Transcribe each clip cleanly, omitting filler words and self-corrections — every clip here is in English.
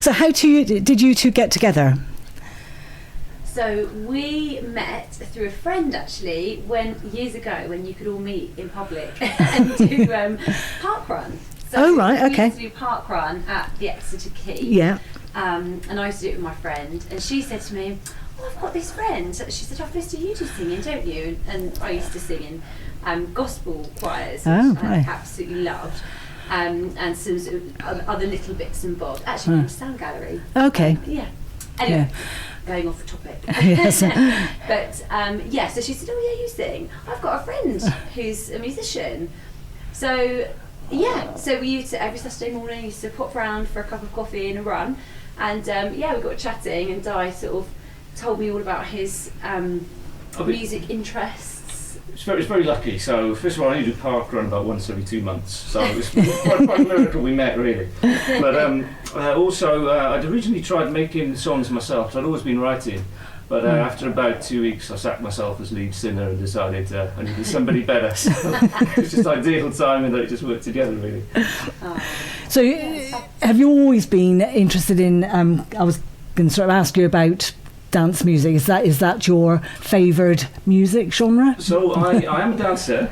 So how did you two get together? So we met through a friend actually years ago when you could all meet in public and do park run. So right, okay. We used to do park run at the Exeter Quay. Yeah. And I used to do it with my friend, and she said to me, "Oh, I've got this friend." She said, "I've listened to you two singing, don't you?" And I used to sing in gospel choirs, which I absolutely loved. And some sort of other little bits and bobs. Actually, in the sound gallery. Okay. Yeah. Anyway, going off the topic. Yes. But so she said, "Oh yeah, you sing. I've got a friend who's a musician." So so we used to every Saturday morning used to pop round for a cup of coffee and a run, and we got chatting, and Di sort of told me all about his music interests. It's very lucky. So first of all, I only do park run about once every 2 months. So it was quite a miracle we met, really. But also, I'd originally tried making songs myself. So I'd always been writing. But after about 2 weeks, I sacked myself as lead singer and decided I needed somebody better. So it's just ideal timing that it just worked together, really. So have you always been interested in, I was going to sort of ask you about dance music. Is that your favoured music genre? So I am a dancer,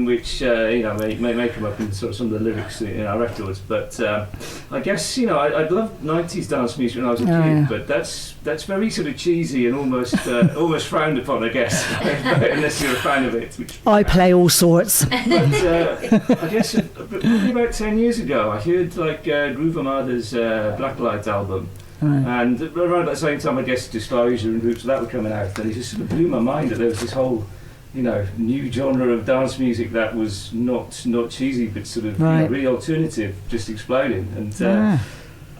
which may come up in sort of some of the lyrics in our records. But I guess I loved 90s dance music when I was a kid. But that's very sort of cheesy and almost frowned upon, I guess, unless you're a fan of it. Which I play all sorts. But I guess probably about 10 years ago, I heard Groove Armada's Blacklight album. Right. And around that same time, I guess Disclosure and groups that were coming out, and it just sort of blew my mind that there was this whole, new genre of dance music that was not cheesy, but sort of really alternative, just exploding. And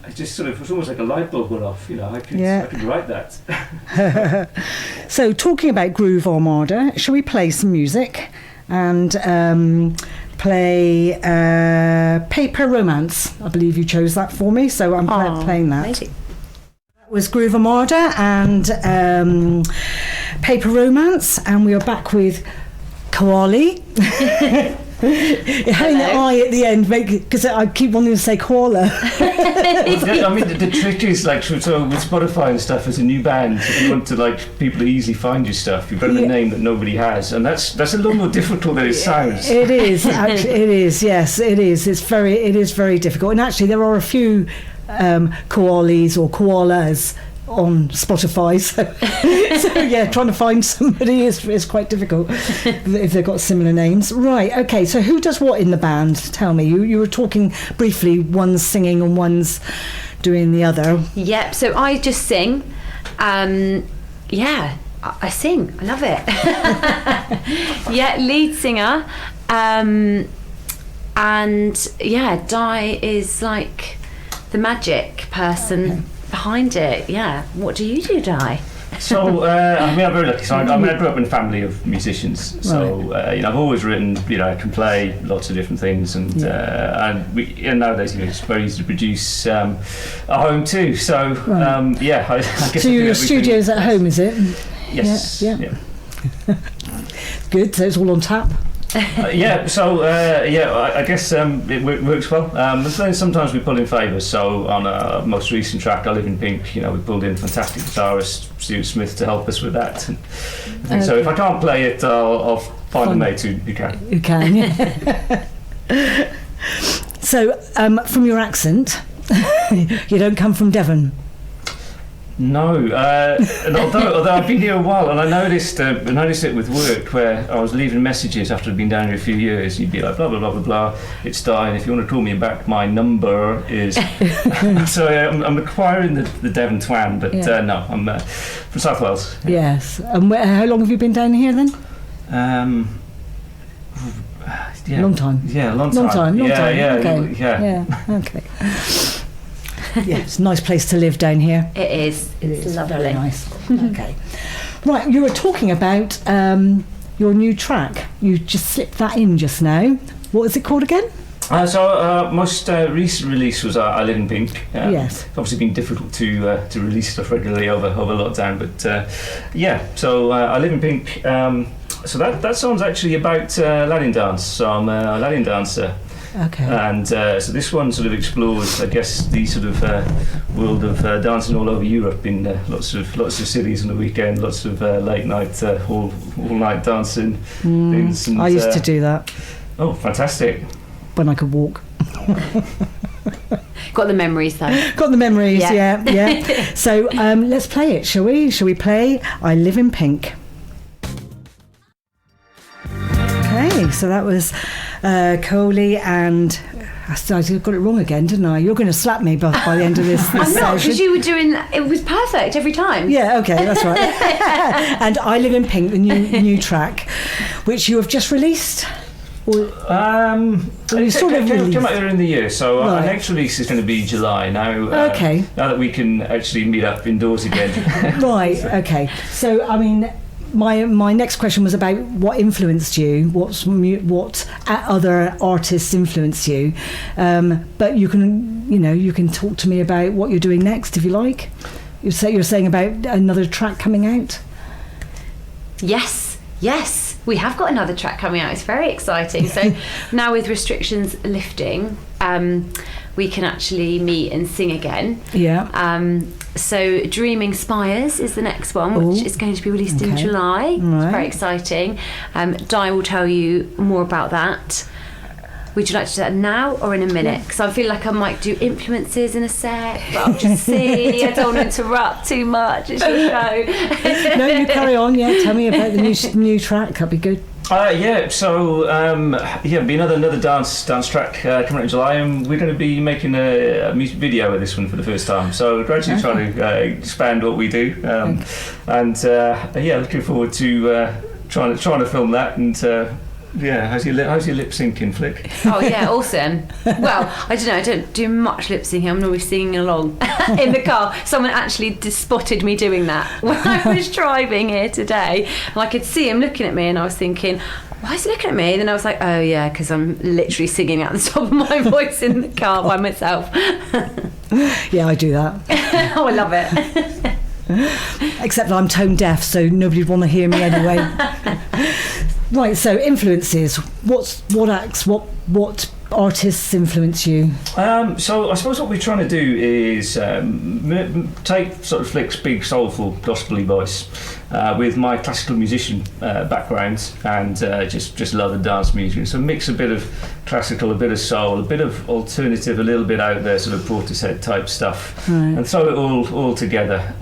I just sort of, it was almost like a light bulb went off. I could write that. So, talking about Groove Armada, shall we play some music and play Paper Romance? I believe you chose that for me, so I'm playing that. Amazing. Was Groove Armada and Paper Romance, and we are back with Koali. Having the I at the end, because I keep wanting to say koala. I mean, the trick is so with Spotify and stuff, as a new band, if you want to people to easily find your stuff, you've got a name that nobody has, and that's a little more difficult than it sounds. It is actually. It is. Yes, it is. It is very difficult, and actually there are a few koalis or koalas on Spotify, so trying to find somebody is quite difficult if they've got similar names. Right, okay, so who does what in the band? Tell me. You were talking briefly, one's singing and one's doing the other. Yep, so I just sing. I sing, I love it. Lead singer, and Di is like the magic person behind it. What do you do, Di? So I'm very lucky. So I grew up in a family of musicians. So I've always written. I can play lots of different things, and nowadays it's very easy to produce at home too. So I guess. So your studio's at home, is it? Yes. Yeah. Good. So it's all on tap. I guess it works well. And then sometimes we pull in favours. So on our most recent track, I Live in Pink, we pulled in fantastic guitarist Stuart Smith to help us with that. So if I can't play it, I'll find a mate who can. Who can, yeah. So from your accent, you don't come from Devon. No, and although I've been here a while, and I noticed it with work where I was leaving messages after I'd been down here a few years. You'd be like blah blah blah blah blah. It's Di, and if you want to call me back, my number is. So I'm acquiring the Devon twang, but no, I'm from South Wales. Yes, and how long have you been down here then? Long time. Yeah, long time. Okay. Yeah, it's a nice place to live down here. It is. It's lovely. Very nice. Okay. Right, you were talking about your new track. You just slipped that in just now. What is it called again? Most recent release was I Live in Pink. Yes. It's obviously been difficult to release stuff regularly over lockdown, but So I Live in Pink. So that song's actually about Latin dance. So I'm a Latin dancer. Okay. And so this one sort of explores, I guess, the sort of world of dancing all over Europe in lots of cities on the weekend, lots of late night, all night dancing things. And, I used to do that. Oh, fantastic! When I could walk. Got the memories though. Got the memories, yeah. So let's play it, shall we? Shall we play I Live in Pink? Okay, so that was Koali and... I got it wrong again, didn't I? You're going to slap me by the end of this I'm not, session. because you were doing... It was perfect every time. Yeah, okay, that's right. And I Live in Pink, the new track, which you have just released. It came out earlier in the year, so our next release is going to be July now. Okay. Now that we can actually meet up indoors again. Right. Okay. So I mean, my next question was about what influenced you. What other artists influenced you? But you can talk to me about what you're doing next if you like. You're saying about another track coming out. Yes. We have got another track coming out. It's very exciting. So now with restrictions lifting, we can actually meet and sing again. Yeah. So Dreaming Spires is the next one, which is going to be released in July. Right. It's very exciting. Di will tell you more about that. Would you like to do that now or in a minute? Because I feel like I might do influences in a sec, but I'll just see. I don't want to interrupt too much. It's your show. No, you carry on. Yeah, tell me about the new track. That'd be good. So be another dance track coming out in July, and we're going to be making a music video of this one for the first time. So gradually trying to expand what we do, looking forward to trying to film that and. How's your lip syncing, Flic? Oh yeah, awesome. Well, I don't know, I don't do much lip syncing. I'm normally singing along in the car. Someone actually spotted me doing that when I was driving here today, and I could see him looking at me, and I was thinking, why is he looking at me? And then I was like, oh yeah, because I'm literally singing at the top of my voice in the car by myself. Yeah, I do that. Oh, I love it. Except I'm tone deaf, so nobody'd want to hear me anyway. Right, so influences. What acts, what artists influence you? So I suppose what we're trying to do is take sort of Flic's big soulful gospel-y voice with my classical musician background and just love and dance music. So mix a bit of classical, a bit of soul, a bit of alternative, a little bit out there, sort of Portishead type stuff, and throw it all together.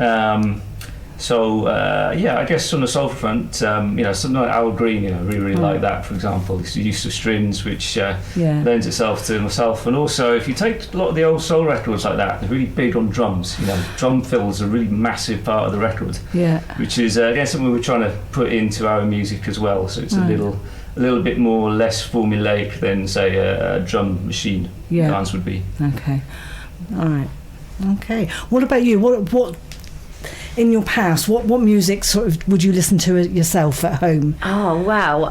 I guess on the soul front, something like Al Green, really like that, for example. It's the use of strings, which lends itself to myself. And also, if you take a lot of the old soul records like that, they're really big on drums. Drum fills a really massive part of the record, which is again something we're trying to put into our music as well. So it's a little bit more less formulaic than, say, a drum machine dance would be. Okay, all right. Okay, what about you? What in your past, what music sort of would you listen to yourself at home? Oh wow,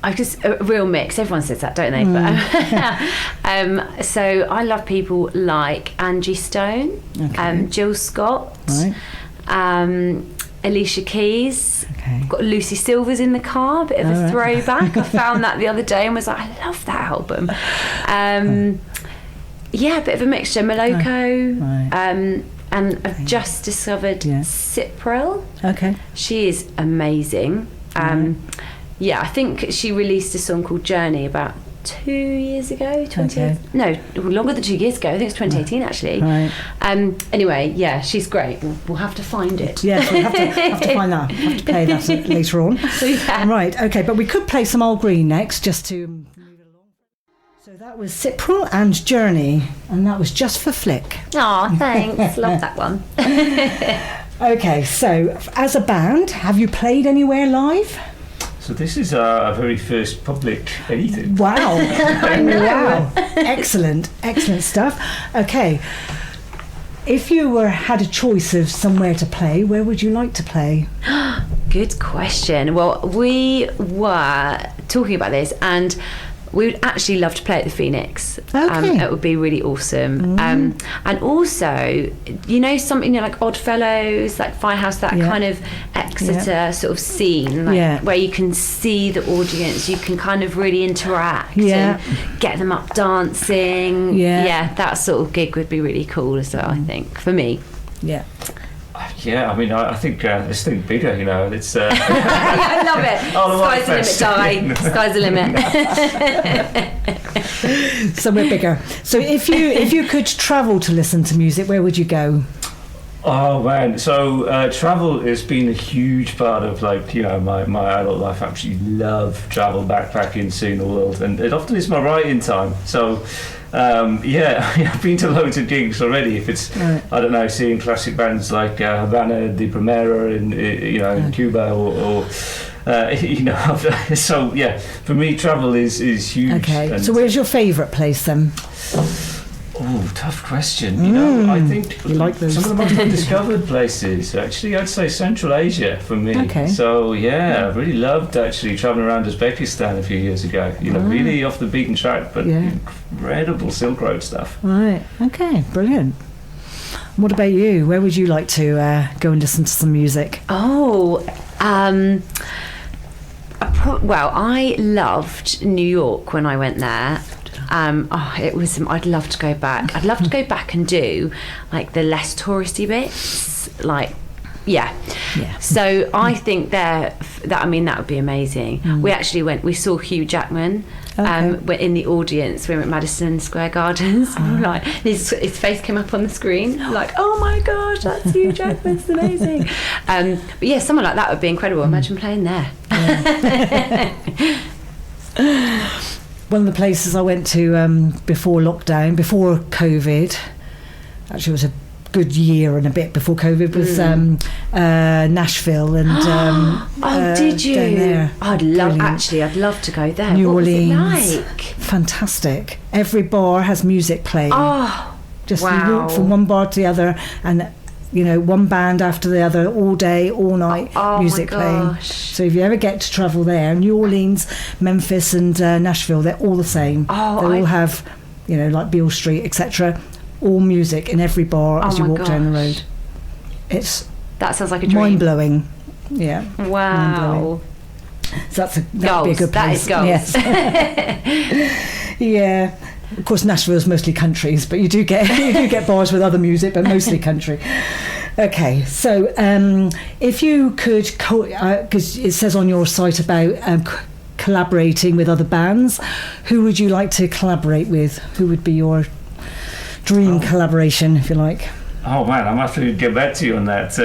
I just a real mix. Everyone says that, don't they? But so I love people like Angie Stone, Jill Scott, Alicia Keys. Got Lucy Silver's in the car, a bit of a throwback. I found that the other day and was like, I love that album. A bit of a mixture. Moloko. And I've just discovered Cypril. Okay. She is amazing. I think she released a song called Journey about 2 years ago. No, longer than 2 years ago. I think it's 2018 actually. Right. Anyway, she's great. We'll have to find it. Yes, we'll have to find that. We'll have to play that later on. Right, okay, but we could play some Al Green next just to move it along. So that was Cypril and Journey, and that was just for Flic. Oh, thanks. Love that one. Okay, so as a band, have you played anywhere live? So this is our very first public anything. Wow. Wow. Excellent stuff. Okay. If you had a choice of somewhere to play, where would you like to play? Good question. Well, we were talking about this, and we would actually love to play at the Phoenix. Okay. It would be really awesome. And also, something like Oddfellows, like Firehouse, that kind of Exeter sort of scene, where you can see the audience, you can kind of really interact and get them up dancing. That sort of gig would be really cool as well, I think, for me. Yeah. Yeah, I mean, I think let's think bigger, it's... I love it. Sky's the limit, Sky's the limit. Somewhere bigger. So if you could travel to listen to music, where would you go? Oh man, so travel has been a huge part of my adult life. I actually love travel, backpacking, seeing the world, and it often is my writing time. So I've been to loads of gigs already. If it's I don't know, seeing classic bands like Havana de Primera in Cuba or so for me travel is huge. Okay, so where's your favourite place then? Oh, tough question. I think you like those. Some of the most undiscovered places, actually, I'd say Central Asia for me. Okay. So, I really loved actually travelling around Uzbekistan a few years ago. Really off the beaten track, but incredible Silk Road stuff. Right, okay, brilliant. What about you? Where would you like to go and listen to some music? Well, I loved New York when I went there. It was. I'd love to go back. I'd love to go back and do like the less touristy bits. So I think that would be amazing. We actually went. We saw Hugh Jackman. We're in the audience. We were at Madison Square Gardens. Like his face came up on the screen. Like, oh my gosh, that's Hugh Jackman. It's amazing. But someone like that would be incredible. Imagine playing there. One of the places I went to before lockdown, before COVID, actually it was a good year and a bit before COVID, was Nashville and did you? down there. I'd love to go there. New what Orleans. Was it like? Fantastic. Every bar has music playing. You walk from one bar to the other and one band after the other, all day, all night, music playing. So if you ever get to travel there, New Orleans, Memphis and Nashville, they're all the same. They all have, like Beale Street, etc., all music in every bar as you walk down the road. That sounds like a dream. Mind-blowing. Yeah. Wow. Mind-blowing. So that'd be a good place. That is goals. Yes. Yeah. Of course, Nashville's mostly countries, but you do get bars with other music, but mostly country. Okay, so if you could, because it says on your site about collaborating with other bands, who would you like to collaborate with? Who would be your dream collaboration, if you like? Oh man, I'm have to get back to you on that.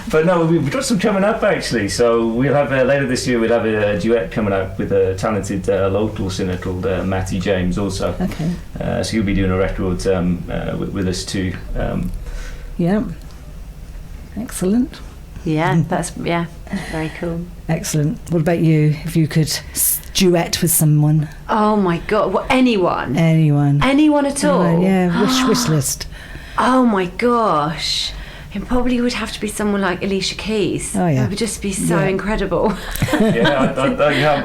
But no, we've got some coming up actually. So we'll have later this year. We'll have a duet coming up with a talented local singer called Matty James also. Okay. So he'll be doing a record with us too. Yeah. Excellent. Yeah, that's very cool. Excellent. What about you? If you could duet with someone? Oh my God! Well, anyone at all? Wish list. Oh my gosh! It probably would have to be someone like Alicia Keys. Oh yeah, it would just be so incredible. I'm done with that.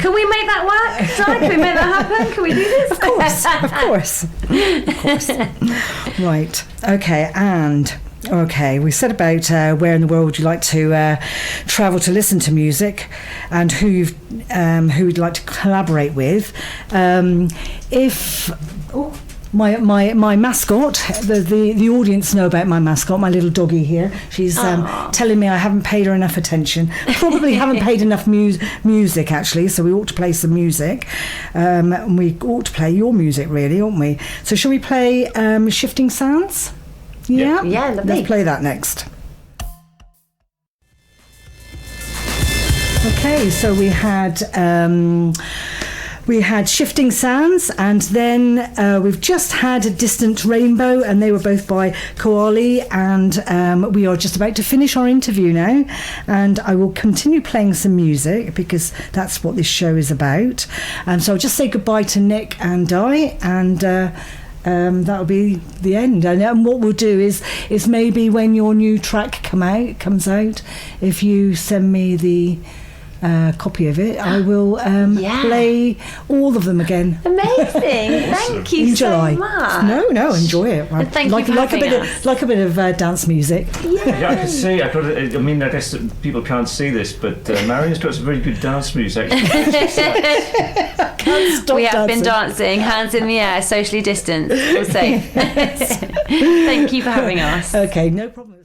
Can we make that work? Can we make that happen? Can we do this? Of course. Right. Okay. And. Okay, we said about where in the world you like to travel to listen to music, and who you'd like to collaborate with. My mascot, the audience know about my mascot, my little doggy here. She's telling me I haven't paid her enough attention. Probably haven't paid enough music actually. So we ought to play some music. And we ought to play your music really, oughtn't we? So shall we play Shifting Sands? Yeah, lovely. Let's play that next. Okay, so we had Shifting Sands, and then we've just had A Distant Rainbow, and they were both by Koali, and we are just about to finish our interview now, and I will continue playing some music because that's what this show is about. And so I'll just say goodbye to Nick and Di, and that'll be the end. And what we'll do is maybe when your new track comes out, if you send me the copy of it, I will play all of them again. Amazing! Thank you in July. so much. No, enjoy it. And thank you for like having a bit us. like a bit of dance music. Yeah, I can see. I guess that people can't see this, but Marian's got some very good dance moves. Actually, Can't stop We have been dancing. dancing, hands in the air, socially distanced, all safe. Thank you for having us. Okay, no problem.